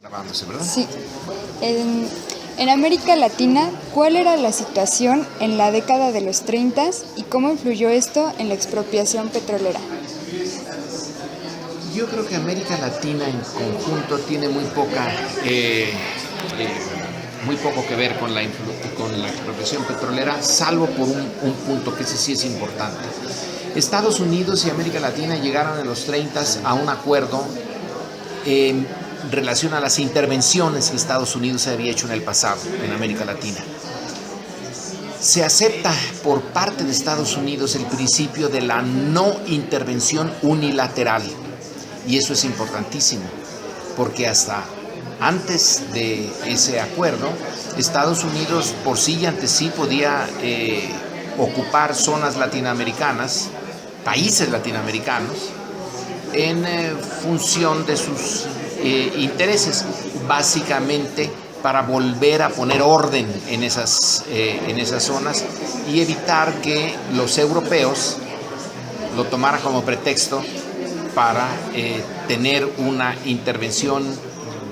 Grabándose, ¿verdad? Sí. En América Latina, ¿cuál era la situación en la década de los 30 y cómo influyó esto en la expropiación petrolera? Yo creo que América Latina en conjunto tiene muy poco que ver con la expropiación petrolera, salvo por un punto que ese sí es importante. Estados Unidos y América Latina llegaron en los 30 a un acuerdo en relación a las intervenciones que Estados Unidos había hecho en el pasado en América Latina. Se acepta por parte de Estados Unidos el principio de la no intervención unilateral. Y eso es importantísimo, porque hasta antes de ese acuerdo, Estados Unidos por sí y ante sí podía ocupar zonas latinoamericanas, países latinoamericanos, en función de sus intereses, básicamente para volver a poner orden en esas zonas y evitar que los europeos lo tomaran como pretexto para tener una intervención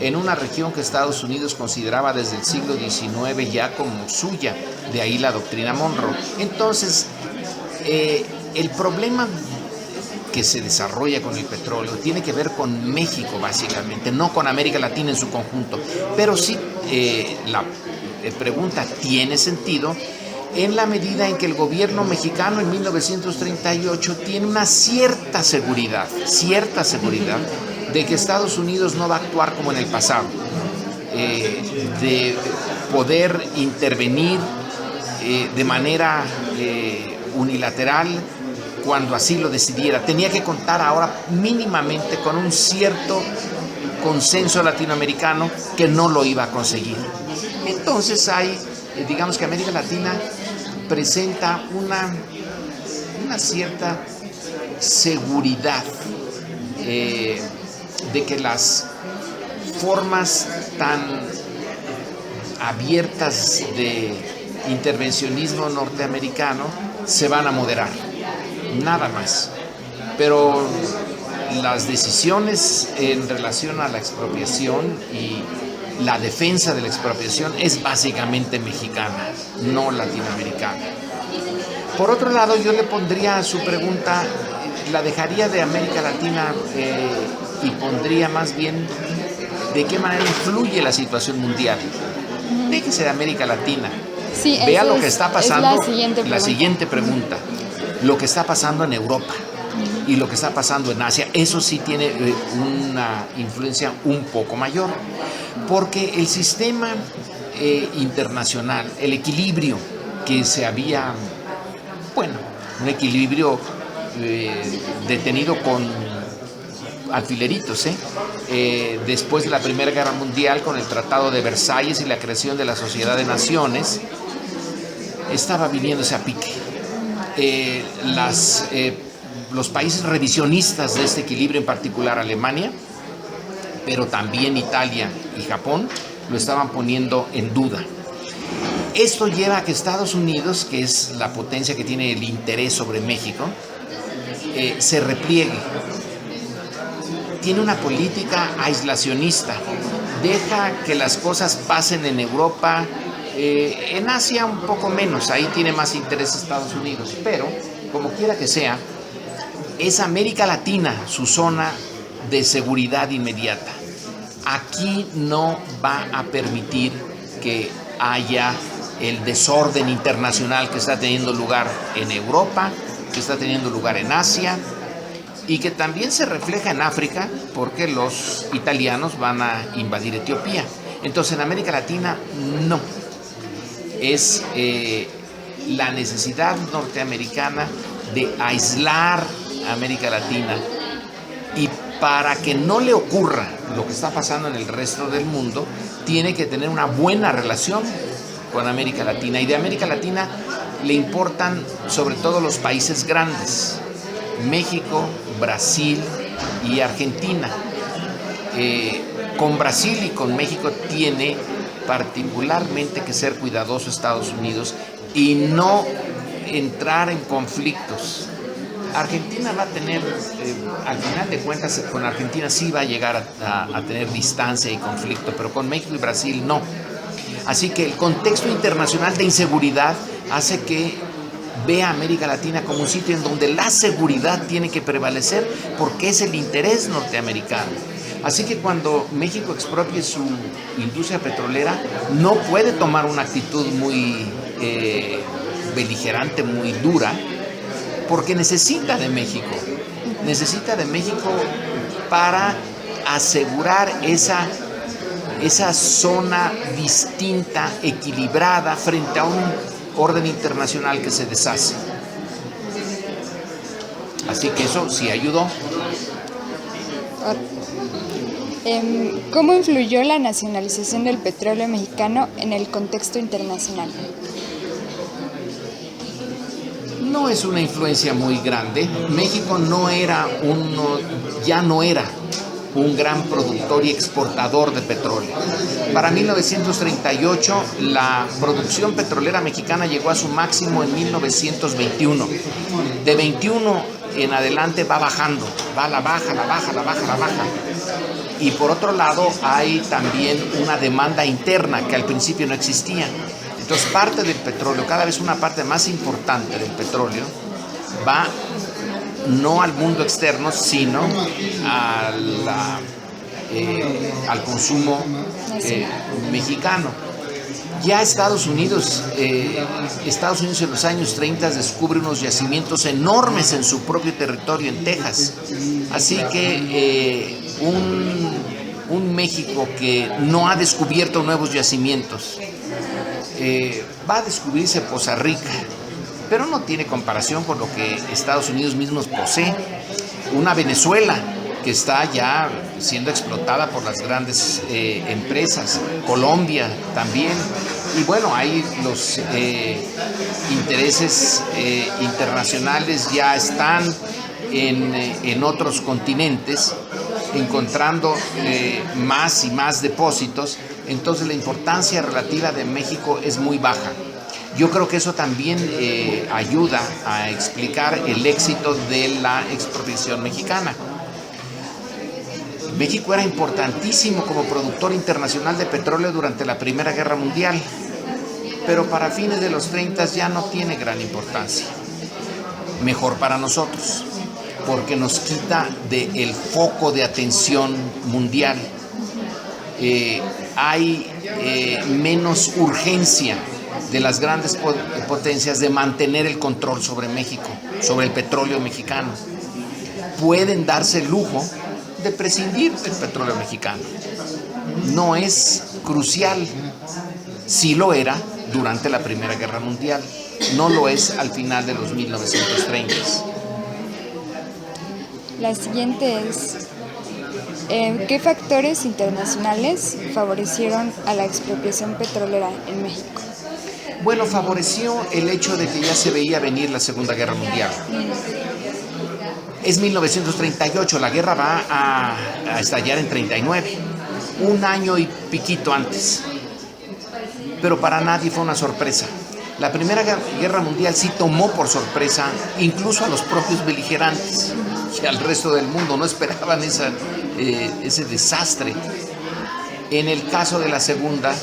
en una región que Estados Unidos consideraba desde el siglo XIX ya como suya, de ahí la doctrina Monroe. Entonces, el problema que se desarrolla con el petróleo tiene que ver con México básicamente, no con América Latina en su conjunto, pero sí la pregunta tiene sentido en la medida en que el gobierno mexicano en 1938 tiene una cierta seguridad de que Estados Unidos no va a actuar como en el pasado, de poder intervenir de manera unilateral cuando así lo decidiera. Tenía que contar ahora mínimamente con un cierto consenso latinoamericano que no lo iba a conseguir. Entonces digamos que América Latina presenta una cierta seguridad de que las formas tan abiertas de intervencionismo norteamericano se van a moderar, nada más. Pero las decisiones en relación a la expropiación y la defensa de la expropiación es básicamente mexicana, no latinoamericana. Por otro lado, yo le pondría a su pregunta, la dejaría de América Latina y pondría más bien de qué manera influye la situación mundial. Déjese de América Latina. Sí, vea lo que está pasando. La siguiente pregunta. Lo que está pasando en Europa y lo que está pasando en Asia, eso sí tiene una influencia un poco mayor, porque el sistema internacional, el equilibrio que se había, un equilibrio detenido con alfileritos, después de la Primera Guerra Mundial, con el Tratado de Versalles y la creación de la Sociedad de Naciones, estaba viniéndose a pique. Los países revisionistas de este equilibrio, en particular Alemania, pero también Italia y Japón, lo estaban poniendo en duda. Esto lleva a que Estados Unidos, que es la potencia que tiene el interés sobre México, se repliegue. Tiene una política aislacionista, deja que las cosas pasen en Europa, en Asia un poco menos, ahí tiene más interés Estados Unidos, pero como quiera que sea, es América Latina su zona de seguridad inmediata. Aquí no va a permitir que haya el desorden internacional que está teniendo lugar en Europa, que está teniendo lugar en Asia y que también se refleja en África porque los italianos van a invadir Etiopía. Entonces en América Latina no. Es la necesidad norteamericana de aislar a América Latina, y para que no le ocurra lo que está pasando en el resto del mundo, tiene que tener una buena relación con América Latina, y de América Latina le importan sobre todo los países grandes, México, Brasil y Argentina. Con Brasil y con México tiene particularmente que ser cuidadoso Estados Unidos y no entrar en conflictos Argentina va a tener, al final de cuentas, con Argentina sí va a llegar a tener distancia y conflicto, pero con México y Brasil no. Así que el contexto internacional de inseguridad hace que vea a América Latina como un sitio en donde la seguridad tiene que prevalecer porque es el interés norteamericano. Así que cuando México expropie su industria petrolera, no puede tomar una actitud muy beligerante, muy dura, porque necesita de México para asegurar esa zona distinta, equilibrada, frente a un orden internacional que se deshace. Así que eso sí ayudó. ¿Cómo influyó la nacionalización del petróleo mexicano en el contexto internacional? No es una influencia muy grande. México ya no era un gran productor y exportador de petróleo. Para 1938, la producción petrolera mexicana llegó a su máximo en 1921. De 21 en adelante va bajando, va a la baja. Y por otro lado, hay también una demanda interna que al principio no existía. Entonces, parte del petróleo, cada vez una parte más importante del petróleo, va no al mundo externo, sino al consumo mexicano. Ya Estados Unidos en los años 30 descubre unos yacimientos enormes en su propio territorio, en Texas. Así que un México que no ha descubierto nuevos yacimientos, va a descubrirse Poza Rica, pero no tiene comparación con lo que Estados Unidos mismos posee. Una Venezuela que está ya siendo explotada por las grandes empresas, Colombia también, y bueno, ahí los intereses internacionales ya están en otros continentes, encontrando más y más depósitos. Entonces la importancia relativa de México es muy baja. Yo creo que eso también ayuda a explicar el éxito de la expropiación mexicana. México era importantísimo como productor internacional de petróleo durante la Primera Guerra Mundial, pero para fines de los 30 ya no tiene gran importancia. Mejor para nosotros, porque nos quita del foco de atención mundial. Hay menos urgencia de las grandes potencias de mantener el control sobre México, sobre el petróleo mexicano. Pueden darse el lujo de prescindir del petróleo mexicano. No es crucial. Sí lo era durante la Primera Guerra Mundial, no lo es al final de los 1930s. La siguiente es, ¿qué factores internacionales favorecieron a la expropiación petrolera en México? Bueno, favoreció el hecho de que ya se veía venir la Segunda Guerra Mundial. Es 1938, la guerra va a estallar en 39, un año y piquito antes. Pero para nadie fue una sorpresa. La Primera Guerra Mundial sí tomó por sorpresa incluso a los propios beligerantes y al resto del mundo. No esperaban ese desastre. En el caso de la Segunda,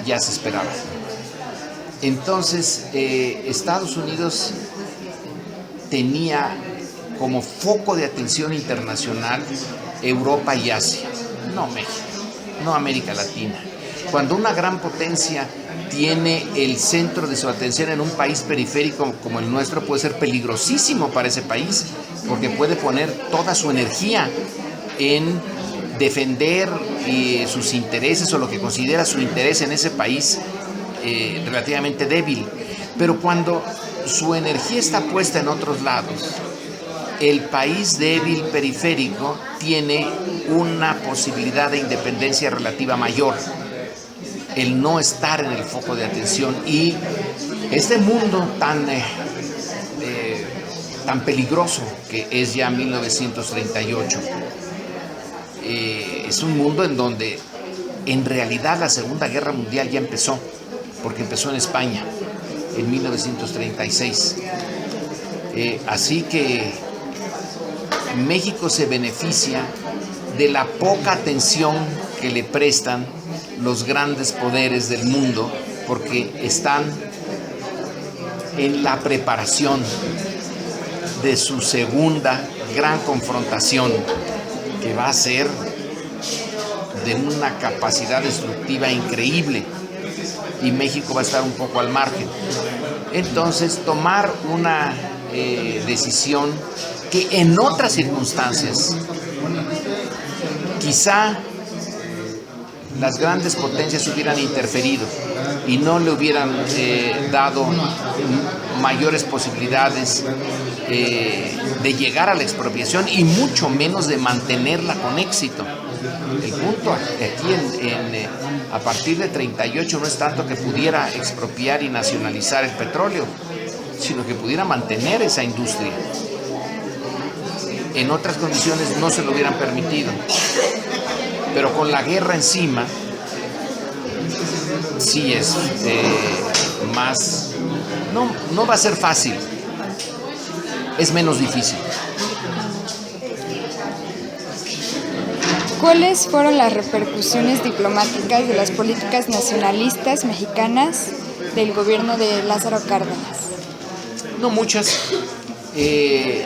ya se esperaba. Entonces, Estados Unidos tenía como foco de atención internacional Europa y Asia, no México, no América Latina. Cuando una gran potencia tiene el centro de su atención en un país periférico como el nuestro, puede ser peligrosísimo para ese país, porque puede poner toda su energía en defender sus intereses o lo que considera su interés en ese país relativamente débil. Pero cuando su energía está puesta en otros lados, el país débil periférico tiene una posibilidad de independencia relativa mayor, el no estar en el foco de atención. Y este mundo tan peligroso que es ya 1938, es un mundo en donde en realidad la Segunda Guerra Mundial ya empezó, porque empezó en España en 1936. Así que México se beneficia de la poca atención que le prestan los grandes poderes del mundo, porque están en la preparación de su segunda gran confrontación, que va a ser de una capacidad destructiva increíble, y México va a estar un poco al margen. Entonces, tomar una decisión que en otras circunstancias quizá las grandes potencias hubieran interferido y no le hubieran dado mayores posibilidades de llegar a la expropiación, y mucho menos de mantenerla con éxito. El punto aquí a partir de 38 no es tanto que pudiera expropiar y nacionalizar el petróleo, sino que pudiera mantener esa industria. En otras condiciones no se lo hubieran permitido, pero con la guerra encima sí es más, no va a ser fácil, es menos difícil. ¿Cuáles fueron las repercusiones diplomáticas de las políticas nacionalistas mexicanas del gobierno de Lázaro Cárdenas? No muchas. Es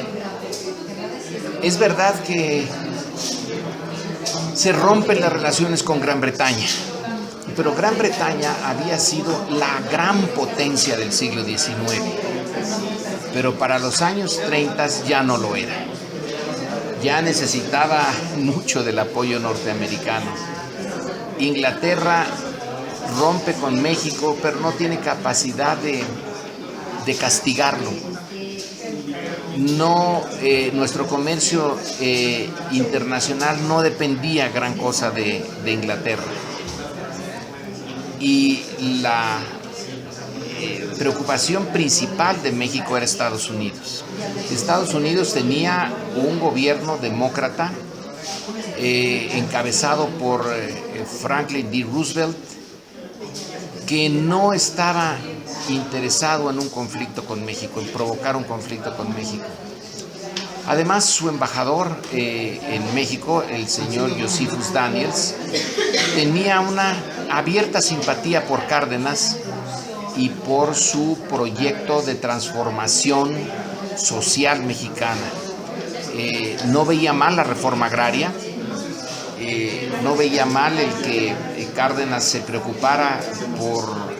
verdad que se rompen las relaciones con Gran Bretaña, pero Gran Bretaña había sido la gran potencia del siglo XIX, pero para los años 30 ya no lo era. Ya necesitaba mucho del apoyo norteamericano. Inglaterra rompe con México, pero no tiene capacidad de castigarlo. Nuestro comercio internacional no dependía gran cosa de Inglaterra. Y la preocupación principal de México era Estados Unidos. Estados Unidos tenía un gobierno demócrata encabezado por Franklin D. Roosevelt, que no estaba interesado en un conflicto con México, en provocar un conflicto con México. Además, su embajador en México, el señor Josephus Daniels, tenía una abierta simpatía por Cárdenas y por su proyecto de transformación social mexicana. No veía mal la reforma agraria, no veía mal el que Cárdenas se preocupara por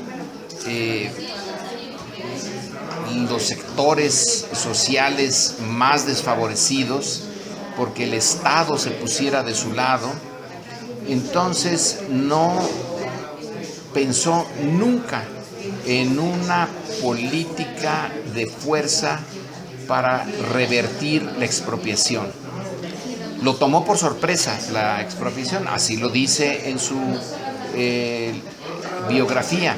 los sectores sociales más desfavorecidos, porque el Estado se pusiera de su lado. Entonces no pensó nunca en una política de fuerza para revertir la expropiación. Lo tomó por sorpresa la expropiación, así lo dice en su biografía,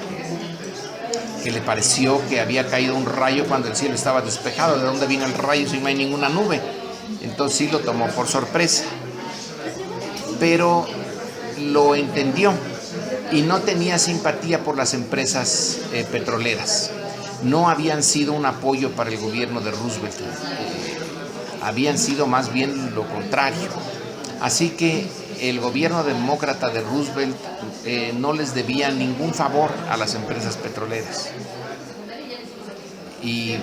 que le pareció que había caído un rayo cuando el cielo estaba despejado. ¿De dónde vino el rayo si no hay ninguna nube? Entonces sí lo tomó por sorpresa, pero lo entendió y no tenía simpatía por las empresas petroleras. No habían sido un apoyo para el gobierno de Roosevelt, habían sido más bien lo contrario. Así que el gobierno demócrata de Roosevelt no les debía ningún favor a las empresas petroleras. Y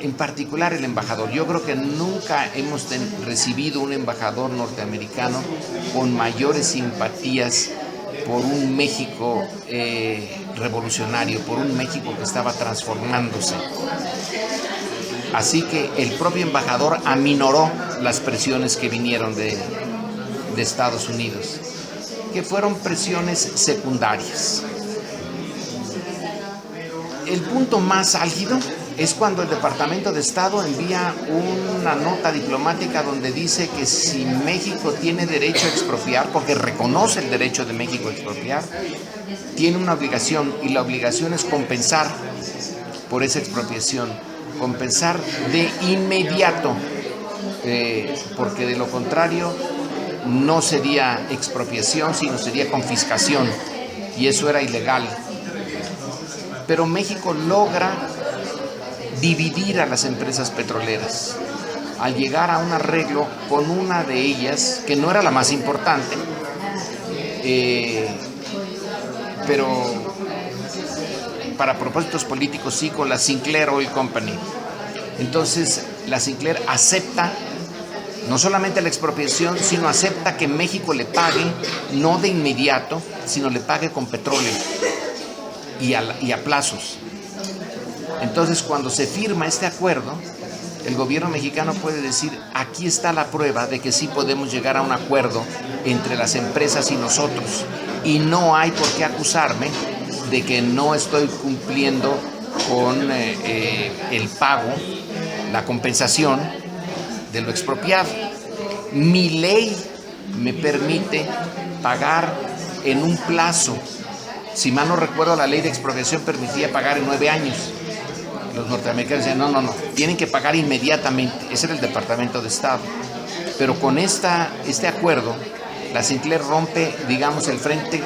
en particular el embajador, yo creo que nunca hemos recibido un embajador norteamericano con mayores simpatías por un México revolucionario, por un México que estaba transformándose. Así que el propio embajador aminoró las presiones que vinieron de Estados Unidos, que fueron presiones secundarias. El punto más álgido es cuando el Departamento de Estado envía una nota diplomática donde dice que si México tiene derecho a expropiar, porque reconoce el derecho de México a expropiar, tiene una obligación, y la obligación es compensar por esa expropiación, compensar de inmediato, porque de lo contrario no sería expropiación, sino sería confiscación, y eso era ilegal. Pero México logra dividir a las empresas petroleras, al llegar a un arreglo con una de ellas, que no era la más importante, pero para propósitos políticos sí, con la Sinclair Oil Company. Entonces la Sinclair acepta no solamente la expropiación, sino acepta que México le pague, no de inmediato, sino le pague con petróleo y a plazos. Entonces, cuando se firma este acuerdo, el gobierno mexicano puede decir, aquí está la prueba de que sí podemos llegar a un acuerdo entre las empresas y nosotros, y no hay por qué acusarme de que no estoy cumpliendo con el pago, la compensación de lo expropiado. Mi ley me permite pagar en un plazo. Si mal no recuerdo, la ley de expropiación permitía pagar en 9 años. Los norteamericanos decían, no, tienen que pagar inmediatamente. Ese era el Departamento de Estado. Pero con este acuerdo, la Sinclair rompe, digamos, el frente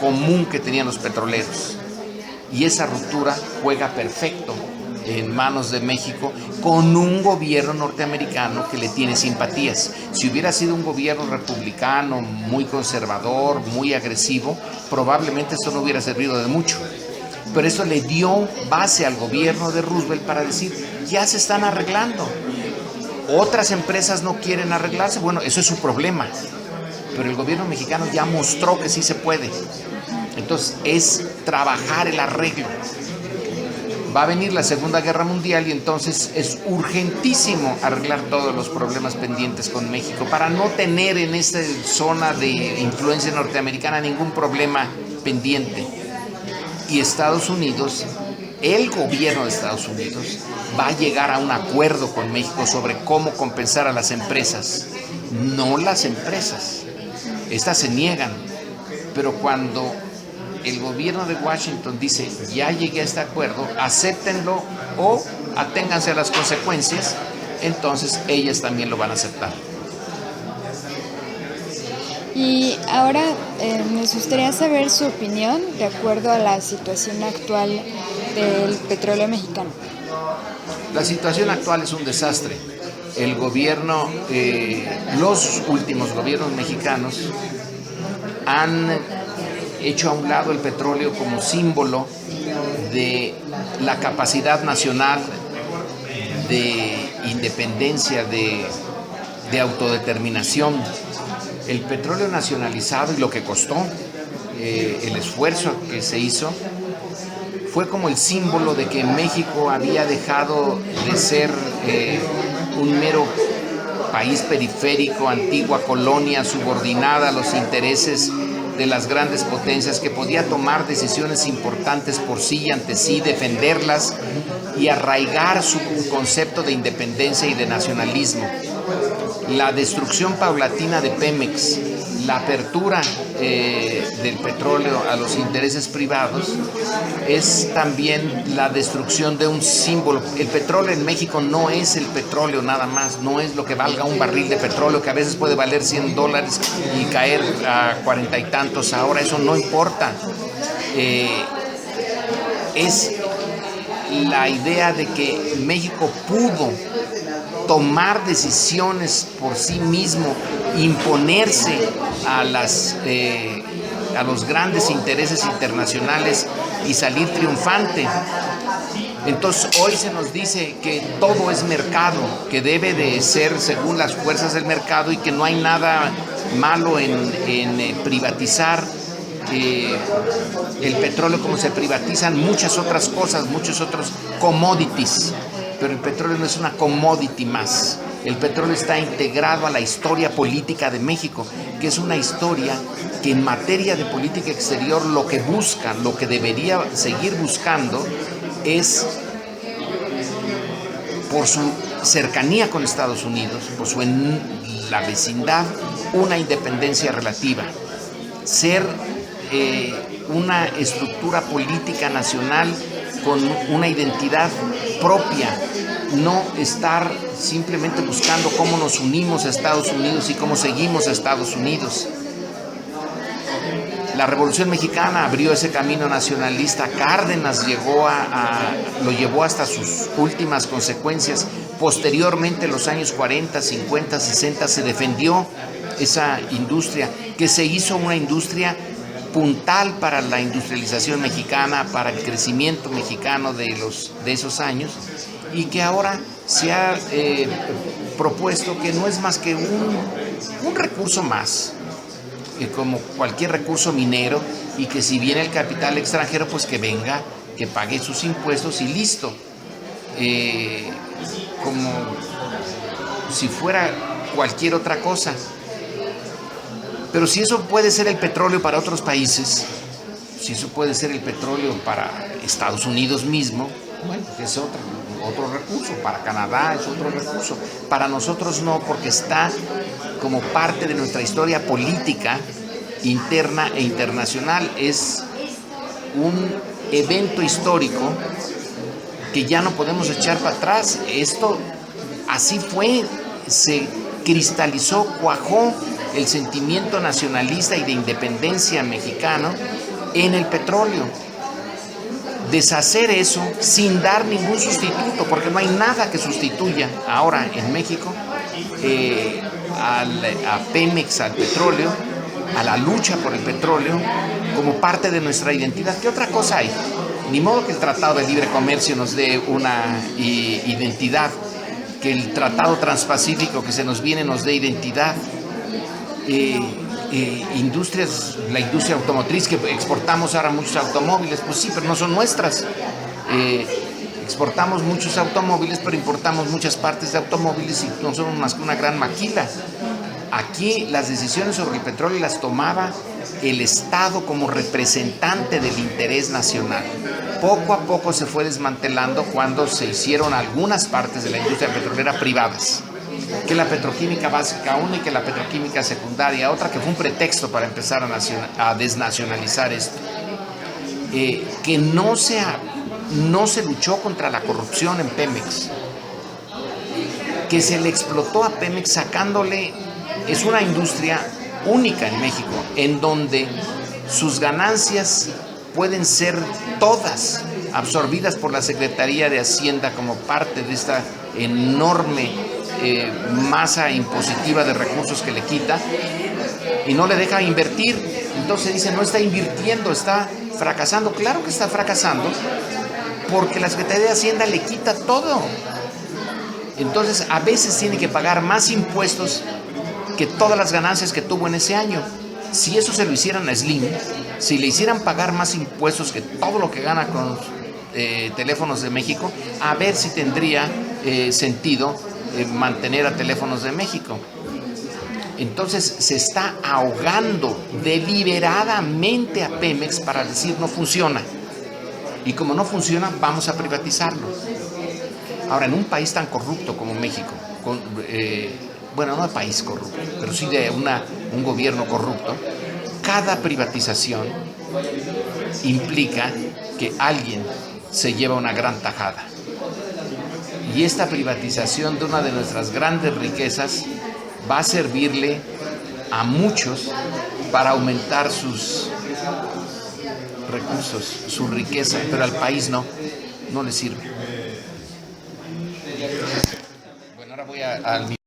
común que tenían los petroleros. Y esa ruptura juega perfecto en manos de México con un gobierno norteamericano que le tiene simpatías. Si hubiera sido un gobierno republicano, muy conservador, muy agresivo, probablemente esto no hubiera servido de mucho. Pero esto le dio base al gobierno de Roosevelt para decir, ya se están arreglando. Otras empresas no quieren arreglarse, bueno, eso es su problema. Pero el gobierno mexicano ya mostró que sí se puede. Entonces es trabajar el arreglo. Va a venir la Segunda Guerra Mundial y entonces es urgentísimo arreglar todos los problemas pendientes con México para no tener en esta zona de influencia norteamericana ningún problema pendiente. Y Estados Unidos, el gobierno de Estados Unidos, va a llegar a un acuerdo con México sobre cómo compensar a las empresas, no las empresas. Estas se niegan, pero cuando el gobierno de Washington dice, ya llegué a este acuerdo, acéptenlo o aténganse a las consecuencias, entonces ellas también lo van a aceptar. Y ahora nos gustaría saber su opinión de acuerdo a la situación actual del petróleo mexicano. La situación actual es un desastre. El gobierno, los últimos gobiernos mexicanos han hecho a un lado el petróleo como símbolo de la capacidad nacional de independencia, de autodeterminación. El petróleo nacionalizado y lo que costó, el esfuerzo que se hizo, fue como el símbolo de que México había dejado de ser un mero país periférico, antigua colonia subordinada a los intereses de las grandes potencias, que podía tomar decisiones importantes por sí y ante sí, defenderlas y arraigar su concepto de independencia y de nacionalismo. La destrucción paulatina de Pemex, la apertura del petróleo a los intereses privados, es también la destrucción de un símbolo. El petróleo en México no es el petróleo nada más, no es lo que valga un barril de petróleo, que a veces puede valer $100 y caer a 40 y tantos ahora, eso no importa. Es la idea de que México pudo tomar decisiones por sí mismo, imponerse a los grandes intereses internacionales y salir triunfante. Entonces hoy se nos dice que todo es mercado, que debe de ser según las fuerzas del mercado y que no hay nada malo en privatizar el petróleo como se privatizan muchas otras cosas, muchos otros commodities. Pero el petróleo no es una commodity más. El petróleo está integrado a la historia política de México, que es una historia que en materia de política exterior lo que busca, lo que debería seguir buscando es, por su cercanía con Estados Unidos, por su en la vecindad, una independencia relativa, ser una estructura política nacional con una identidad propia, no estar simplemente buscando cómo nos unimos a Estados Unidos y cómo seguimos a Estados Unidos. La Revolución Mexicana abrió ese camino nacionalista. Cárdenas lo llevó hasta sus últimas consecuencias. Posteriormente, en los años 40, 50, 60, se defendió esa industria, que se hizo una industria puntal para la industrialización mexicana, para el crecimiento mexicano de esos años, y que ahora se ha propuesto que no es más que un recurso más, como cualquier recurso minero, y que si viene el capital extranjero, pues que venga, que pague sus impuestos y listo. Como si fuera cualquier otra cosa. Pero si eso puede ser el petróleo para otros países, si eso puede ser el petróleo para Estados Unidos mismo, bueno, es otro recurso. Para Canadá es otro recurso. Para nosotros no, porque está como parte de nuestra historia política interna e internacional. Es un evento histórico que ya no podemos echar para atrás. Esto así fue, se cristalizó, cuajó el sentimiento nacionalista y de independencia mexicano en el petróleo. Deshacer eso sin dar ningún sustituto, porque no hay nada que sustituya ahora en México a Pemex, al petróleo, a la lucha por el petróleo, como parte de nuestra identidad. ¿Qué otra cosa hay? Ni modo que el Tratado de Libre Comercio nos dé una identidad, que el Tratado Transpacífico que se nos viene nos dé identidad. Industrias, la industria automotriz, que exportamos ahora muchos automóviles, pues sí, pero no son nuestras. Exportamos muchos automóviles, pero importamos muchas partes de automóviles y no somos más que una gran maquila. Aquí las decisiones sobre el petróleo las tomaba el Estado como representante del interés nacional. Poco a poco se fue desmantelando cuando se hicieron algunas partes de la industria petrolera privadas, que la petroquímica básica una y que la petroquímica secundaria otra, que fue un pretexto para empezar a desnacionalizar esto. Que no se luchó contra la corrupción en Pemex, que se le explotó a Pemex sacándole. Es una industria única en México, en donde sus ganancias pueden ser todas absorbidas por la Secretaría de Hacienda como parte de esta enorme masa impositiva de recursos que le quita, y no le deja invertir. Entonces dice, no está invirtiendo, está fracasando. Claro que está fracasando, porque la Secretaría de Hacienda le quita todo. Entonces a veces tiene que pagar más impuestos que todas las ganancias que tuvo en ese año. Si eso se lo hicieran a Slim, si le hicieran pagar más impuestos que todo lo que gana con Teléfonos de México, a ver si tendría sentido mantener a Teléfonos de México. Entonces se está ahogando deliberadamente a Pemex para decir no funciona. Y como no funciona, vamos a privatizarlo. Ahora, en un país tan corrupto como México, bueno, no país corrupto, pero sí de un gobierno corrupto, cada privatización implica que alguien se lleva una gran tajada. Y esta privatización de una de nuestras grandes riquezas va a servirle a muchos para aumentar sus recursos, su riqueza, pero al país no le sirve. Bueno, ahora voy al